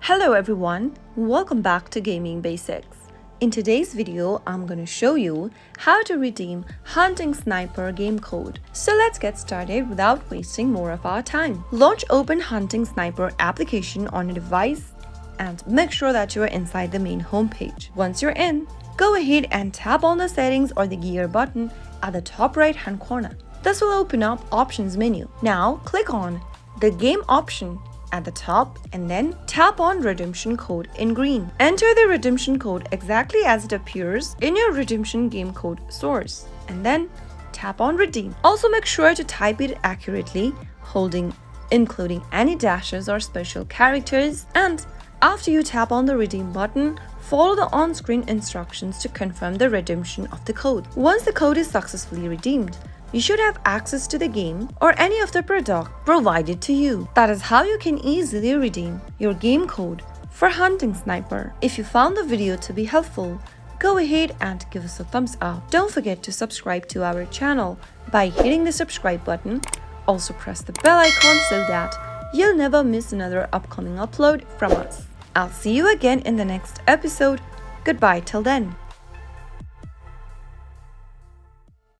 Hello everyone, welcome back to Gaming Basics. In today's video, I'm going to show you how to redeem Hunting Sniper game code. So let's get started without wasting more of our time. Launch Open Hunting Sniper application on your device and make sure that you are inside the main homepage. Once you're in, go ahead and tap on the settings or the gear button at the top right hand corner. This will open up options menu. Now click on the game option at the top and then tap on redemption code in green. Enter the redemption code exactly as it appears in your redemption game code source and then tap on redeem. Also make sure to type it accurately, including any dashes or special characters, and after you tap on the redeem button, follow the on-screen instructions to confirm the redemption of the code. Once the code is successfully redeemed, you should have access to the game or any of the product provided to you. That is how you can easily redeem your game code for Hunting Sniper. If you found the video to be helpful, go ahead and give us a thumbs up. Don't forget to subscribe to our channel by hitting the subscribe button. Also press the bell icon so that you'll never miss another upcoming upload from us. I'll see you again in the next episode. Goodbye till then.